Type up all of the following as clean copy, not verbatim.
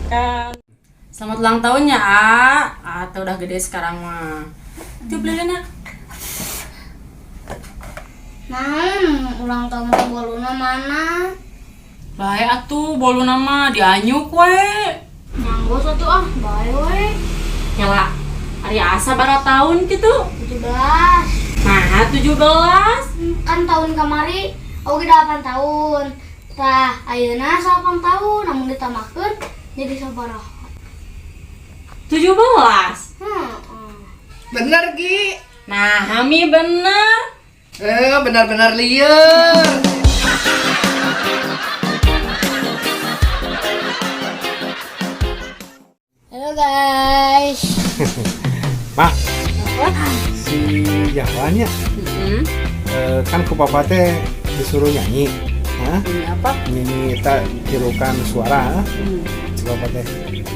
Kan. Selamat ulang tahun ya, atau udah gede sekarang mah. Tiup lilinnya. Ulang tahun boluna mana? Lah ya atuh bolu nama dianyuk we. Nganggo satu bae we. Nyala. Hari asa bara tahun gitu. 17. Nah, 17. Kan tahun kamari oge 8 tahun. Tah ayeuna 8 tahun namun ditambahkeun jadi sabaraha? 17. Bener Gi. Nah, Hami bener. Benar-benar liar. Halo guys. Mak, si Jawannya kan ku papa teh disuruh nyanyi. Hah? Ini apa? Nyanyi tak tirukan suara. Papa teh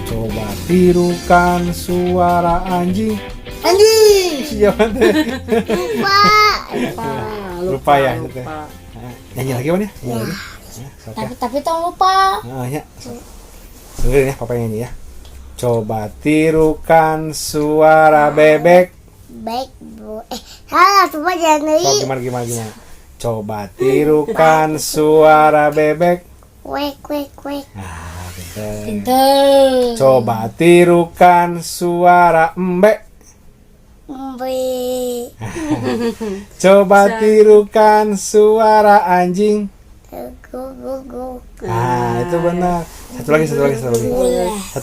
coba tirukan suara anjing. Anjing si Jawan teh. Lupa ya teh. Nyanyi lagi Wan ya? Nyanyi lagi. Tapi tolong lupa. Nah, ya. Dengerin ya papa nyanyi ya. Coba tirukan suara bebek. Baik, Bu. Salah, coba jangan Oh, gimana? Coba tirukan suara bebek. Kuek. Ah, pinter. Pinter. Coba tirukan suara embek. Coba tirukan suara anjing. Go. Ah, itu benar. Satu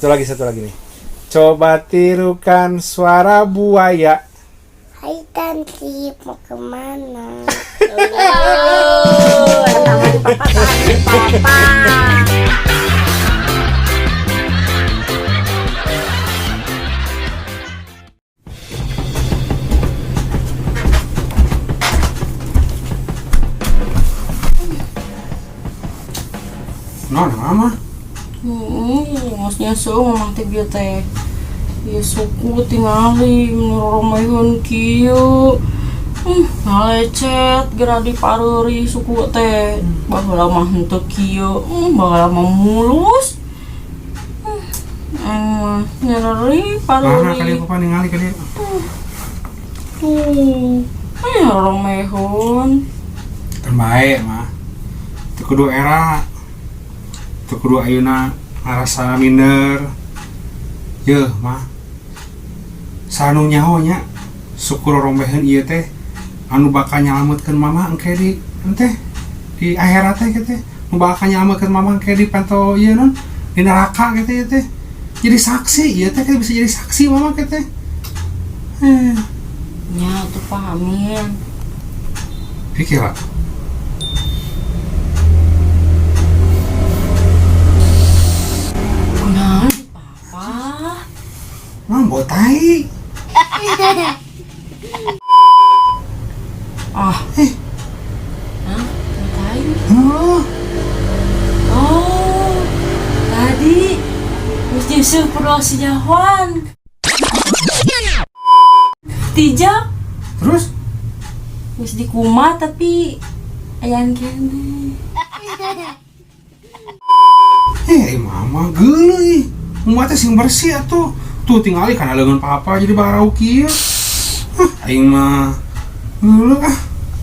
lagi nih. Coba tirukan suara buaya. Hai Tanti, mau kemana? Sama di papa. Mama. Maksudnya mamang teh bieu teh. Ya suku tingali ngeromeun kieu. Ngalecet geura dipareuri suku teh. Baheula mah henteu kieu, baheula mah mulus. Mah nyereri pareuri. Kali papa ningali kali. Romeun. Terbaik mah. Teu kudu era. Teu kudu ayeuna ngarasa minder. Yeuh mah. Sanu nyahonya syukur rombeheun ieu teh anu bakal nyalametkeun mama engke di di akhirat teh teh nu bakal nyalametkeun mama engke di panto ieu non di neraka teh teh. Jadi saksi ieu teh bisa jadi saksi mama teh. Nya tuh pahamin. Pikir lah. Kunaon papa? Mambo tai. Hah? Oh, Oh, tadi justru perlu si Jawan. Tijak, terus wis dikumat tapi ayan kene. mama geuleuy. Umat teh sing bersih atuh. Tuh tingali kana leungeun papa jadi barau kieu. Aing mah geuleuh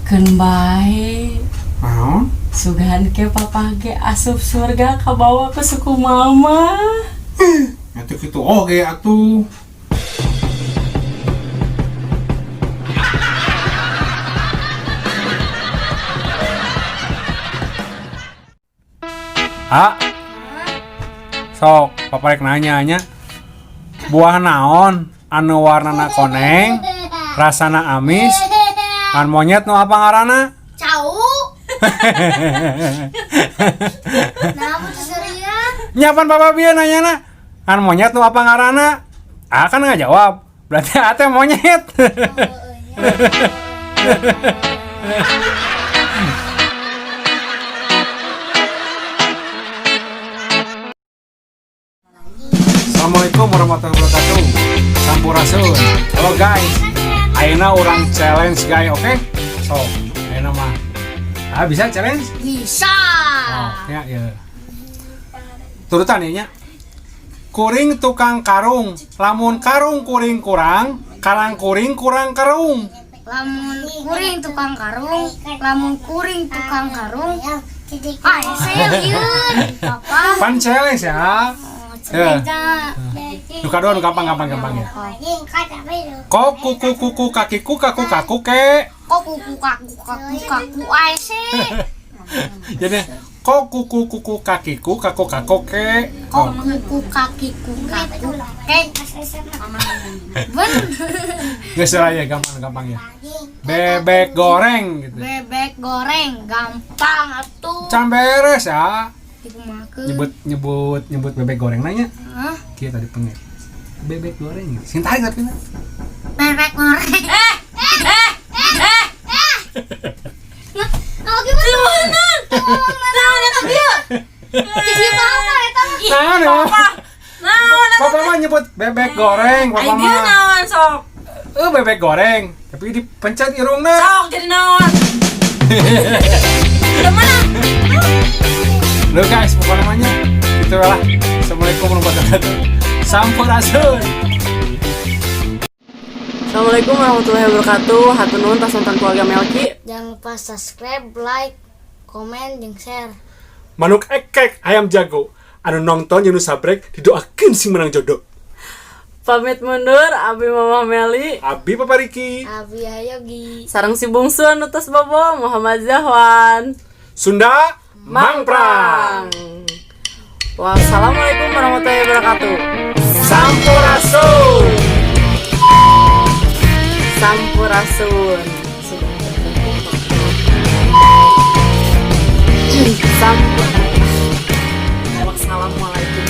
Keun bae. Naon? Sugahan ke papa ge asup surga kabawa ke suku mama. Eta kitu oge atuh. Sok, papa rek nanya buah naon anu warnana koneng, rasana amis, an monyet nu apa ngaranna? Cau. Kenapa keserian? Nyapan papa bieu nanyana, an monyet nu apa ngaranna? Kan nggak jawab, berarti ate monyet. Assalamualaikum warahmatullahi wabarakatuh. Sampurasun. Halo guys. Ayeuna urang challenge guys, oke? So, ayeuna mah. Bisa challenge? Bisa. Oh, ya. Turutan ya nya. kuring tukang karung, lamun karung kuring kurang, karang kuring kurang karung. Lamun kuring tukang karung, lamun kuring tukang karung. Ah, saya liur. Apa? Pan challenge ya. Cerita. Nu kadua nu gampang ya. Kok kuku kakiku kaku ke. Kok kuku kaku ae sih. Jadi kok kuku kakiku kaku ke. Kok kuku kakiku kaku ke. Bener. Geus ya gampang ya. Bebek goreng gitu. Bebek goreng gampang atuh. Can beres ya. Dikumakeun. Nyebut bebek goreng nanya. Hah? Kieu tadi pengen. Bebek goreng gitu. Sing tarik tapi. Bebek goreng. Oh gimana? Nah, tapi ya. Jadi apa eta? Naon ya? Naon eta? Papa mah nyebut bebek goreng, papa Ai dia mah. naon sok. Bebek goreng, tapi dipencet irungna. Sok jadi naon? Gimana? Lo guys, pokoknya namanya itu lah. Assalamualaikum warahmatullahi wabarakatuh. Sampurasun. Assalamualaikum warahmatullahi wabarakatuh. Hatur nuhun tas nonton keluarga Melki. Jangan lupa subscribe, like, komen, dan share. Manuk ekek ayam jago. Anu nonton jeung nu sabrek didoakeun sing menang jodoh. Pamit mundur, Abi Mama Meli. Abi Papa Riki. Abi Hayogi. Sareng si bungsu anu tos bobo Muhammad Zahwan. Sunda Mangprang. Wassalamualaikum warahmatullahi wabarakatuh. Sampurasun. Sampurasun. Wassalamualaikum.